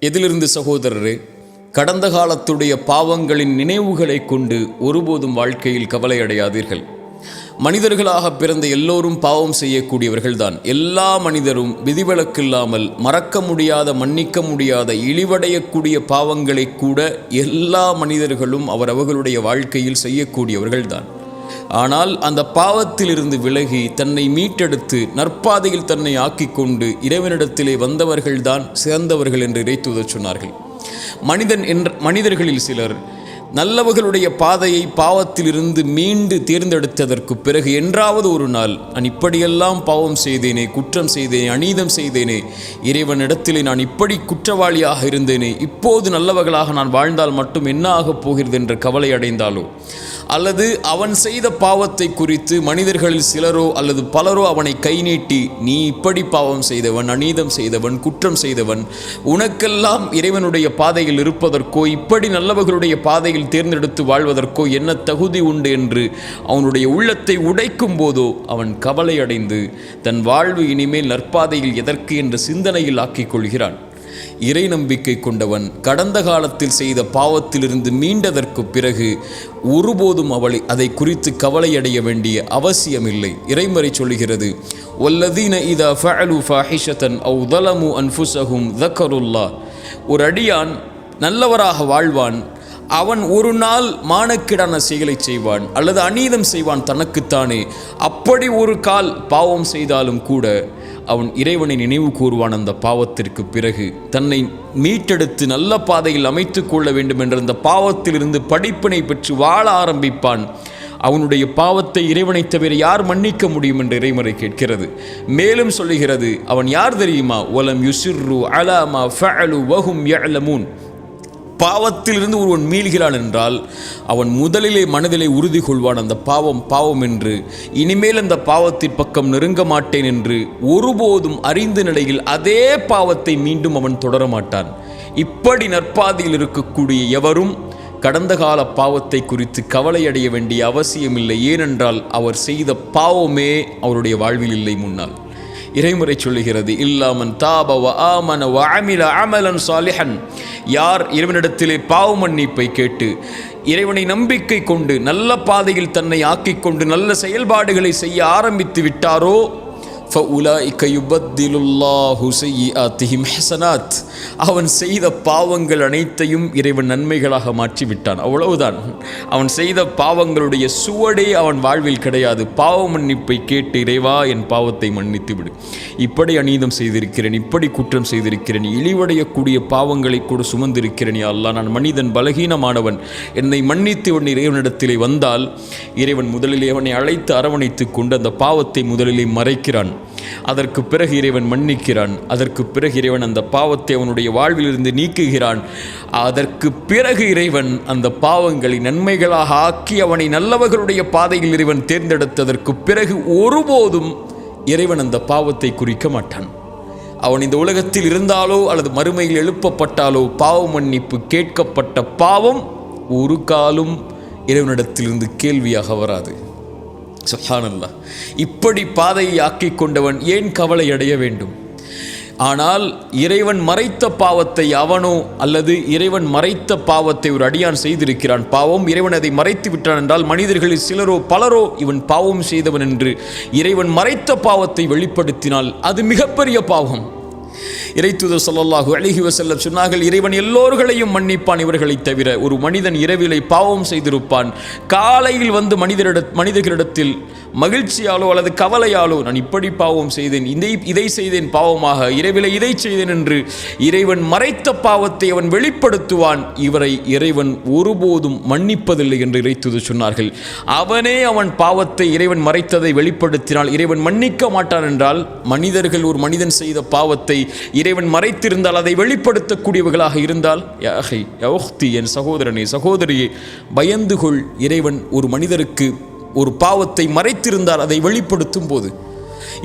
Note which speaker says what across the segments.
Speaker 1: எதிலிருந்து சகோதரரே? கடந்த காலத்துடைய பாவங்களின் நினைவுகளை கொண்டு ஒருபோதும் வாழ்க்கையில் கவலையடையாதீர்கள். மனிதர்களாக பிறந்த எல்லோரும் பாவம் செய்யக்கூடியவர்கள்தான். எல்லா மனிதரும் விதிவிலக்கில்லாமல் மறக்க முடியாத, மன்னிக்க முடியாத, இழிவடையக்கூடிய பாவங்களை கூட எல்லா மனிதர்களும் அவர்களுடைய வாழ்க்கையில் செய்யக்கூடியவர்கள்தான். ஆனால் அந்த பாவத்திலிருந்து விலகி தன்னை மீட்டெடுத்து நற்பாதையில் தன்னை ஆக்கிக்கொண்டு இறைவனிடத்திலே வந்தவர்கள்தான் சிறந்தவர்கள் என்று இறைத்தூதர் சொன்னார்கள். மனிதர்களில் சிலர் நல்லவர்களுடைய பாதையை பாவத்திலிருந்து மீண்டு தேர்ந்தெடுத்ததற்கு பிறகு என்றாவது ஒரு நாள் நான் இப்படியெல்லாம் பாவம் செய்தேனே, குற்றம் செய்தேனே, அநீதம் செய்தேனே, இறைவனிடத்திலே நான் இப்படி குற்றவாளியாக இருந்தேனே, இப்போது நல்லவர்களாக நான் வாழ்ந்தால் மட்டும் என்ன ஆகப் போகிறது என்ற கவலை அடைந்தாலோ, அல்லது அவன் செய்த பாவத்தை குறித்து மனிதர்களில் சிலரோ அல்லது பலரோ அவனை கை நீட்டி நீ இப்படி பாவம் செய்தவன், அநீதம் செய்தவன், குற்றம் செய்தவன், உனக்கெல்லாம் இறைவனுடைய பாதையில் இருப்பதற்கோ இப்படி நல்லவர்களுடைய பாதையில் தேர்ந்தெடுத்து வாழ்வதற்கோ என்ன தகுதி உண்டு என்று அவனுடைய உள்ளத்தை உடைக்கும் போதோ அவன் கவலை அடைந்து தன் வாழ்வு இனிமேல் நற்பாதையில் எதற்கு என்ற சிந்தனையில் ஆக்கிக் கொள்கிறான். இறை நம்பிக்கை கொண்டவன் கடந்த காலத்தில் செய்த பாவத்திலிருந்து மீண்டதற்கு பிறகு ஒருபோதும் அதை குறித்து கவலையடைய வேண்டிய அவசியமில்லை. இறைமறை சொல்லுகிறது, வல்லதீன இதா ஃபஅலு ஃபாஹிஷதன் அவ் ஸலமு அன்ஃபுஸஹும் ஸக்கருல்லாஹ். ஒரு அடியான் நல்லவராக வாழ்வான், அவன் ஒரு நாள் மானக்கேடான செயலை செய்வான் அல்லது அநீதம் செய்வான் தனக்குத்தானே. அப்படி ஒரு கால் பாவம் செய்தாலும் கூட அவன் இறைவனை நினைவு கூறுவான். அந்த பாவத்திற்கு பிறகு தன்னை மீட்டெடுத்து நல்ல பாதையில் அமைத்து கொள்ள வேண்டும் என்ற அந்த பாவத்திலிருந்து படிப்பினை பெற்று வாழ ஆரம்பிப்பான். அவனுடைய பாவத்தை இறைவனை தவிர யார் மன்னிக்க முடியும் என்று இறைமறை கேட்கிறது. மேலும் சொல்லுகிறது, அவன் யார் தெரியுமா? வலம் யுசிர்ரு அலா மா ஃபஅலு வஹும் யஅலமூன். பாவத்திலிருந்து ஒருவன் மீள்கிறான் என்றால் அவன் முதலிலே மனதிலே உறுதி கொள்வான், அந்த பாவம் என்று, இனிமேல் அந்த பாவத்தின் பக்கம் நெருங்க மாட்டேன் என்று ஒருபோதும் அறிந்த நிலையில் அதே பாவத்தை மீண்டும் அவன் தொடர மாட்டான். இப்படி நற்பாதையில் இருக்கக்கூடிய எவரும் கடந்த கால பாவத்தை குறித்து கவலையடைய வேண்டிய அவசியமில்லை. ஏனென்றால் அவர் செய்த பாவமே அவருடைய வாழ்வில் இல்லை முன்னால். இறைமுறை சொல்லுகிறது, இல்லாமன் தாப வ ஆமன வ அமில அமலன் சாலிஹன். யார் இறைவனிடத்திலே பாவ மன்னிப்பை கேட்டு இறைவனை நம்பிக்கை கொண்டு நல்ல பாதையில் தன்னை ஆக்கிக்கொண்டு நல்ல செயல்பாடுகளை செய்ய ஆரம்பித்து விட்டாரோ, ஃபஉலாயிக யுபத்திலுல்லாஹு ஸய்யிஆத்திஹிம் ஹஸனாத். அவன் செய்த பாவங்கள் அனைத்தையும் இறைவன் நன்மைகளாக மாற்றிவிட்டான். அவ்வளவுதான். அவன் செய்த பாவங்களுடைய சுவடே அவன் வாழ்வில் கிடையாது. பாவ மன்னிப்பை கேட்டு, இறைவா என் பாவத்தை மன்னித்து விடு, இப்படி அநீதம் செய்திருக்கிறேன், இப்படி குற்றம் செய்திருக்கிறேன், இழிவடையக்கூடிய பாவங்களை கூட சுமந்திருக்கிறேன், யா அல்லாஹ் நான் மனிதன், பலகீனமானவன், என்னை மன்னித்து உன் இறைவனிடத்திலே வந்தால் இறைவன் முதலிலே அவனை அழைத்து அரவணைத்து கொண்டு அந்த பாவத்தை முதலிலே மறைக்கிறான். அதற்கு பிறகு இறைவன் மன்னிக்கிறான். அதற்கு பிறகு இறைவன் அந்த பாவத்தை அவனுடைய வாழ்விலிருந்து நீக்குகிறான். அதற்கு பிறகு இறைவன் அந்த பாவங்களை நன்மைகளாக ஆக்கி அவனை நல்லவர்களுடைய பாதையில் இறைவன் தேர்ந்தெடுத்ததற்கு பிறகு ஒருபோதும் இறைவன் அந்த பாவத்தை குறிக்க மாட்டான். அவன் இந்த உலகத்தில் இருந்தாலோ அல்லது மறுமையில் எழுப்பப்பட்டாலோ பாவ மன்னிப்பு கேட்கப்பட்ட பாவம் ஒரு காலும் இறைவனிடத்திலிருந்து கேள்வியாக வராது. சுப்ஹானல்லாஹ். இப்படி பாதையை ஆக்கிக் கொண்டவன் ஏன் கவலை அடைய வேண்டும்? ஆனால் இறைவன் மறைத்த பாவத்தை அவனோ அல்லது இறைவன் மறைத்த பாவத்தை ஒரு அடியான் செய்திருக்கிறான், பாவம், இறைவன் அதை மறைத்து விட்டான் என்றால் மனிதர்களில் சிலரோ பலரோ இவன் பாவம் செய்தவன் என்று இறைவன் மறைத்த பாவத்தை வெளிப்படுத்தினால் அது மிகப்பெரிய பாவம். இறைத்தூதர் ஸல்லல்லாஹு அலைஹி வஸல்லம் சொன்னார்கள், இறைவன் எல்லோர்களையும் மன்னிப்பான் இவர்களை தவிர. ஒரு மனிதன் இரவிலே பாவம் செய்திருப்பான், காலையில் வந்து மனிதர்களிடத்தில் மகிழ்ச்சியாலோ அல்லது கவலையாலோ நான் இப்படி பாவம் செய்தேன், இதை செய்தேன் பாவமாக, இரவிலே இதை செய்தேன் என்று இறைவன் மறைத்த பாவத்தை அவன் வெளிப்படுத்துவான். இவரை இறைவன் ஒருபோதும் மன்னிப்பதில்லை என்று இறைத்தூதர் சொன்னார்கள். அவனே அவன் பாவத்தை இறைவன் மறைத்ததை வெளிப்படுத்தினால் இறைவன் மன்னிக்க மாட்டான் என்றால் மனிதர்கள் ஒரு மனிதன் செய்த பாவத்தை இறைவன் மறைத்திருந்தால், அதை வெளிப்படுத்தக்கூடியவர்களாக இருந்தால், யா அஹி யா உக்தி, என் சகோதரனே சகோதரியே, பயந்து கொள். இறைவன் ஒரு மனிதருக்கு ஒரு பாவத்தை மறைத்திருந்தால் அதை வெளிப்படுத்தும் போது,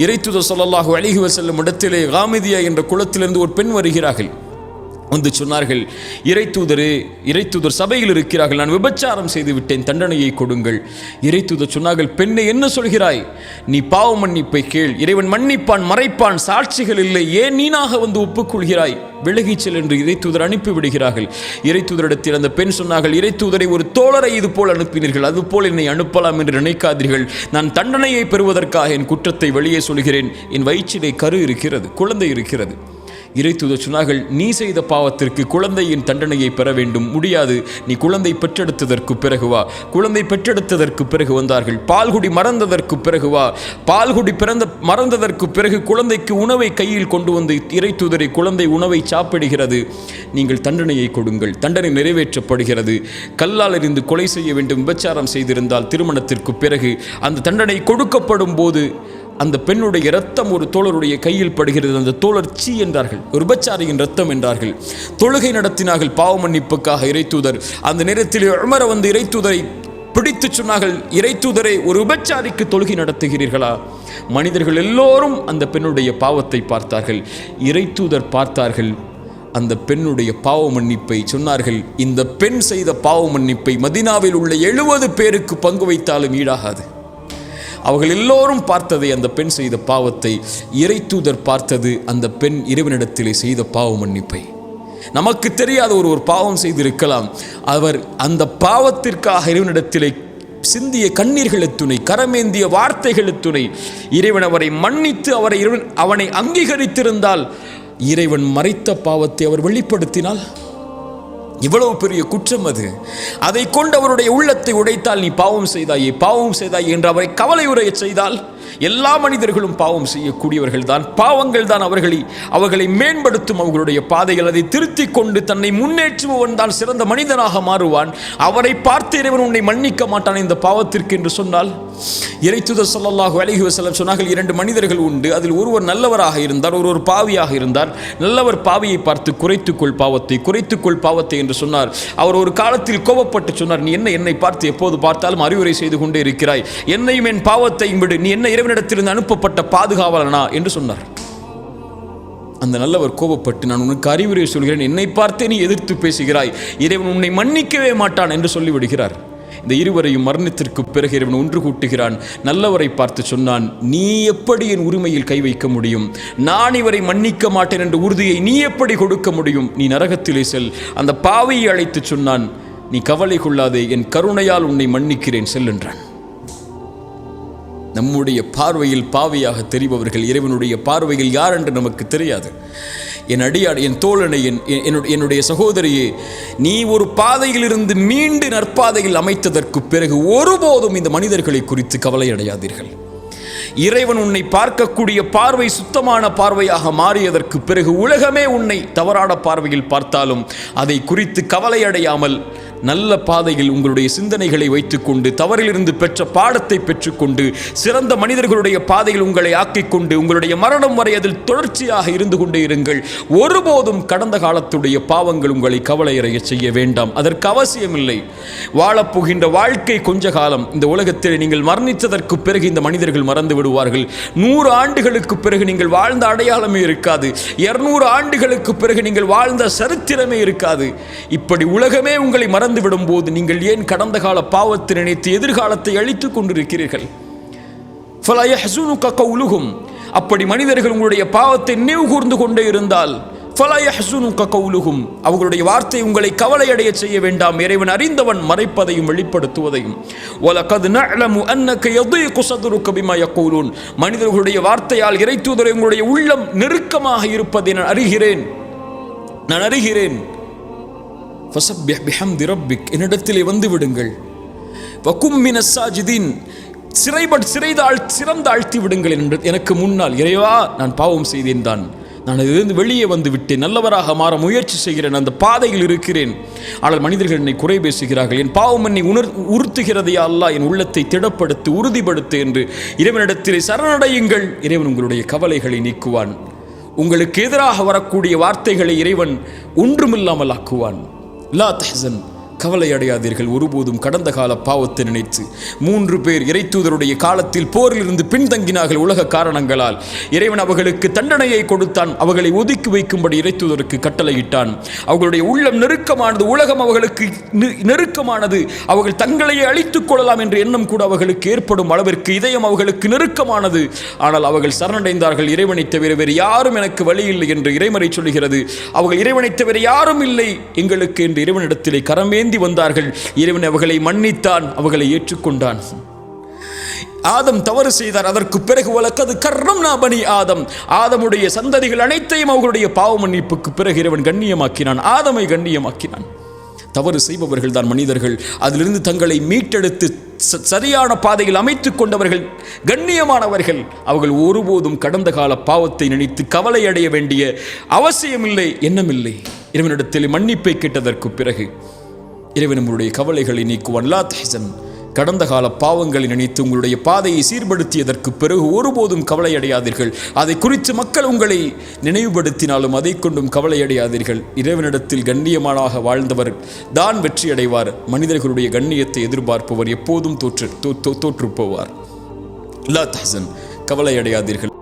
Speaker 1: இறைத்தூதர் ஸல்லல்லாஹு அலைஹி வஸல்லம் இடத்திலே காமிதியா என்ற குளத்திலிருந்து ஒரு பெண் வருகிறார்கள். வந்து சொன்னார்கள், இறைத்தூதர் சபையில் இருக்கிறார்கள், நான் விபச்சாரம் செய்து விட்டேன், தண்டனையை கொடுங்கள். இறைத்தூதர் சொன்னார்கள், பெண்ணை என்ன சொல்கிறாய்? நீ பாவ மன்னிப்பை கேள், இறைவன் மன்னிப்பான், மறைப்பான், சாட்சிகள் இல்லை, ஏன் நீனாக வந்து ஒப்புக்கொள்கிறாய்? விலகிச் செல் என்று இறைத்தூதர் அனுப்பிவிடுகிறார்கள். இறைத்தூதரிடத்தில் அந்த பெண் சொன்னார்கள், இறைத்தூதரை ஒரு தோழரை இது போல் அனுப்பினீர்கள், அதுபோல் என்னை அனுப்பலாம் என்று நினைக்காதீர்கள். நான் தண்டனையை பெறுவதற்காக என் குற்றத்தை வெளியே சொல்கிறேன். என் வயிற்றிலே கரு இருக்கிறது, குழந்தை இருக்கிறது. இறைத்தூதர் சொன்னார்கள், நீ செய்த பாவத்திற்கு குழந்தையின் தண்டனையை பெற வேண்டும், முடியாது, நீ குழந்தை பெற்றெடுத்ததற்கு பிறகு வா. குழந்தை பெற்றெடுத்ததற்கு பிறகு வந்தார்கள். பால்குடி மறந்ததற்கு பிறகு வா. பால்குடி மறந்ததற்கு பிறகு குழந்தைக்கு உணவை கையில் கொண்டு வந்து இறைத்தூதரை, குழந்தை உணவை சாப்பிடுகிறது, நீங்கள் தண்டனையை கொடுங்கள். தண்டனை நிறைவேற்றப்படுகிறது. கல்லால் எறிந்து கொலை செய்ய வேண்டும், விபச்சாரம் செய்திருந்தால் திருமணத்திற்கு பிறகு அந்த தண்டனை கொடுக்கப்படும் போது அந்த பெண்ணுடைய இரத்தம் ஒரு தோழருடைய கையில் படுகிறது. அந்த தோழர் சீ என்றார்கள், ஒரு விபச்சாரியின் இரத்தம் என்றார்கள். தொழுகை நடத்தினார்கள் பாவ மன்னிப்புக்காக. இறைத்தூதர் அந்த நேரத்தில் உமர் வந்து இறைத்தூதரை பிடித்து சொன்னார்கள், இறைத்தூதரை, ஒரு விபச்சாரிக்கு தொழுகை நடத்துகிறீர்களா? மனிதர்கள் எல்லோரும் அந்த பெண்ணுடைய பாவத்தை பார்த்தார்கள். இறைத்தூதர் பார்த்தார்கள் அந்த பெண்ணுடைய பாவ மன்னிப்பை. சொன்னார்கள், இந்த பெண் செய்த பாவ மன்னிப்பை மதீனாவில் உள்ள 70 பேருக்கு பங்கு வைத்தாலும் ஈடாகாது. அவர்கள் எல்லோரும் பார்த்ததை, அந்த பெண் செய்த பாவத்தை. இறைத்தூதர் பார்த்தது அந்த பெண் இறைவனிடத்திலே செய்த பாவ மன்னிப்பை. நமக்கு தெரியாத ஒரு பாவம் செய்திருக்கலாம். அவர் அந்த பாவத்திற்காக இறைவனிடத்திலே சிந்திய கண்ணீர்கள் எத்துணை, கரமேந்திய வார்த்தைகள் எத்துணை. இறைவன் அவரை மன்னித்து அவனை அங்கீகரித்திருந்தால், இறைவன் மறைத்த பாவத்தை அவர் வெளிப்படுத்தினால் இவ்வளவு பெரிய குற்றம் அது. அதை கொண்டு அவருடைய உள்ளத்தை உடைத்தால், நீ பாவம் செய்தாயே என்று அவரை கவலையுடைய செய்தால், எல்லா மனிதர்களும் பாவம் செய்யக்கூடியவர்கள் தான். பாவங்கள் தான் அவர்களை மேம்படுத்தும் அவர்களுடைய பாதைகள். அதை திருத்திக் கொண்டு தன்னை முன்னேற்றுபவன் தான் சிறந்த மனிதனாக மாறுவான். அவரை பார்த்து இறைவன் உன்னை மன்னிக்க மாட்டான் இந்த பாவத்திற்கு என்று சொன்னால். இறைத்தூதர் ஸல்லல்லாஹு அலைஹி வஸல்லம் சொன்னார்கள், 2 மனிதர்கள் உண்டு, அதில் ஒருவர் நல்லவராக இருந்தார், ஒருவர் பாவியாக இருந்தார். நல்லவர் பாவியை பார்த்து குறைத்துக்கொள் பாவத்தை என்று சொன்னார். அவர் ஒரு காலத்தில் கோபப்பட்டு சொன்னார், நீ என்னை பார்த்து எப்போது பார்த்தாலும் அறிவுரை செய்து கொண்டே இருக்கிறாய், என்னையும் என் பாவத்தையும் விடு, நீ என்ன இறைவனிடத்திலிருந்து அனுப்பப்பட்ட பாதுகாவலனா என்று சொன்னார். அந்த நல்லவர் கோபப்பட்டு, நான் உனக்கு அறிவுரை சொல்கிறேன், என்னை பார்த்தே நீ எதிர்த்து பேசுகிறாய், இறைவன் உன்னை மன்னிக்கவே மாட்டான் என்று சொல்லிவிடுகிறார். இந்த இருவரையும் மரணத்திற்கு பிறகு இறைவன் ஒன்று கூட்டுகிறான். நல்லவரை பார்த்து சொன்னான், நீ எப்படி என் உரிமையில் கை வைக்க முடியும்? நான் இவரை மன்னிக்க மாட்டேன் என்ற உறுதியை நீ எப்படி கொடுக்க முடியும்? நீ நரகத்திலே செல். அந்த பாவியை அழைத்து சொன்னான், நீ கவலை கொள்ளாதே, என் கருணையால் உன்னை மன்னிக்கிறேன், செல் என்றான். நம்முடைய பார்வையில் பாவியாக தெரிபவர்கள் இறைவனுடைய பார்வையில் யார் என்று நமக்கு தெரியாது. என் அடியார், என் தோழனை, என்னுடைய சகோதரியே, நீ ஒரு பாதையில் இருந்து மீண்டு நற்பாதையில் அமைத்ததற்கு பிறகு ஒருபோதும் இந்த மனிதர்களை குறித்து கவலை அடையாதீர்கள். இறைவன் உன்னை பார்க்கக்கூடிய பார்வை சுத்தமான பார்வையாக மாறியதற்கு பிறகு உலகமே உன்னை தவறான பார்வையில் பார்த்தாலும் அதை குறித்து கவலை அடையாமல் நல்ல பாதையில் உங்களுடைய சிந்தனைகளை வைத்துக்கொண்டு, தவறிலிருந்து பெற்ற பாடத்தை பெற்றுக்கொண்டு, சிறந்த மனிதர்களுடைய பாதையில் உங்களை ஆக்கிக்கொண்டு, உங்களுடைய மரணம் வரை அதில் தொடர்ச்சியாக இருந்து கொண்டே இருங்கள். ஒருபோதும் கடந்த காலத்துடைய பாவங்கள் உங்களை கவலையடைய செய்ய வேண்டாம். அதற்கு அவசியமில்லை. வாழப்போகின்ற வாழ்க்கை கொஞ்ச காலம். இந்த உலகத்தில் நீங்கள் மரணித்ததற்கு பிறகு இந்த மனிதர்கள் மறந்து விடுவார்கள். 100 ஆண்டுகளுக்கு பிறகு நீங்கள் வாழ்ந்த அடையாளமே இருக்காது. 200 ஆண்டுகளுக்கு பிறகு நீங்கள் வாழ்ந்த சரித்திரமே இருக்காது. இப்படி உலகமே உங்களை மறந்து விடும் போது நீங்கள் ஏன் கடந்த கால பாவத்தை நினைத்து எதிர்காலத்தை அழித்துக் கொண்டிருக்கிறீர்கள்? அப்படி மனிதர்கள் உங்களுடைய பாவத்தை நினைவு கூர்ந்து கொண்டே இருந்தால், அவர்களுடைய வார்த்தை உங்களை கவலை அடைய செய்ய வேண்டாம். இறைவன் அறிந்தவன் மறைப்பதையும் வெளிப்படுத்துவதையும். மனிதர்களுடைய வார்த்தையால் இறைத்தூதரை உங்களுடைய உள்ளம் நெருக்கமாக இருப்பதை நான் அறிகிறேன். என்னிடத்திலே வந்து விடுங்கள். சிறந்தாழ்த்தி விடுங்கள். எனக்கு முன்னால், இறைவா, நான் பாவம் செய்தேன் தான், நான் இதிலிருந்து வெளியே வந்து விட்டேன், நல்லவராக மாற முயற்சி செய்கிறேன், அந்த பாதையில் இருக்கிறேன். ஆனால் மனிதர்கள் என்னை குறை பேசுகிறார்கள். என் பாவம் என்னை உறுத்துகிறதையா அல்லாஹ், என் உள்ளத்தை திடப்படுத்து, உறுதிப்படுத்து என்று இறைவனிடத்திலே சரணடையுங்கள். இறைவன் உங்களுடைய கவலைகளை நீக்குவான். உங்களுக்கு எதிராக வரக்கூடிய வார்த்தைகளை இறைவன் ஒன்றுமில்லாமல் ஆக்குவான். லா தஹ்சன் கவலை அடையாதீர்கள் ஒருபோதும் கடந்த கால பாவத்தை நினைத்து. 3 பேர் இறைத்தூதருடைய காலத்தில் போரிலிருந்து பின்தங்கினார்கள் உலக காரணங்களால். இறைவன் அவர்களுக்கு தண்டனையை கொடுத்தான். அவர்களை ஒதுக்கி வைக்கும்படி இறைத்தூதருக்கு கட்டளையிட்டான். அவர்களுடைய உள்ளம் நெருக்கமானது, உலகம் அவர்களுக்கு நெருக்கமானது. அவர்கள் தங்களையே அழித்துக் கொள்ளலாம் என்ற எண்ணம் கூட அவர்களுக்கு ஏற்படும் அளவிற்கு இதயம் அவர்களுக்கு நெருக்கமானது. ஆனால் அவர்கள் சரணடைந்தார்கள். இறைவனை தவிர வேறு யாரும் எனக்கு வழி இல்லை என்று இறைமறை சொல்கிறது. அவர்கள் இறைவனை தவிர யாரும் இல்லை எங்களுக்கு என்று இறைவனிடத்திலே கரமேந்தி வந்தார்கள். இறைவன் அவர்களை மன்னித்தான், அவர்களை ஏற்றுக்கொண்டான். ஆதம் தவறு செய்தார். அதற்கு பிறகு வலக்கது கர்ரம்னா பனி ஆதம், ஆதமுடைய சந்ததிகள் அனைத்தையும் அவர்களுடைய பாவ மன்னிப்புக்கு பிறகு இறைவன் கண்ணியமாக்கினான், ஆதமை கண்ணியமாக்கினான். தவறு செய்பவர்கள் தான் மனிதர்கள். அதிலிருந்து தங்களை மீட்டெடுத்து சரியான பாதையில் அமைத்துக் கொண்டவர்கள் கண்ணியமானவர்கள். அவர்கள் ஒருபோதும் கடந்த கால பாவத்தை நினைத்து கவலை அடைய வேண்டிய அவசியமில்லை, எண்ணமில்லை. இறைவனிடத்தில் மன்னிப்பை கேட்டதற்கு பிறகு இறைவன் நம்முடைய கவலைகளை நீக்குவான். லா தஹ்சன், கடந்த கால பாவங்களை நினைத்து உங்களுடைய பாதையை சீர்படுத்தியதற்கு பிறகு ஒருபோதும் கவலை அடையாதீர்கள். அதை குறித்து மக்கள் உங்களை நினைவுபடுத்தினாலும் அதை கொண்டும் கவலை அடையாதீர்கள். இறைவனிடத்தில் கண்ணியமானாக வாழ்ந்தவர் தான் வெற்றி அடைவார். மனிதர்களுடைய கண்ணியத்தை எதிர்பார்ப்பவர் எப்போதும் தோற்று போவார். லா தஹ்சன், கவலை அடையாதீர்கள்.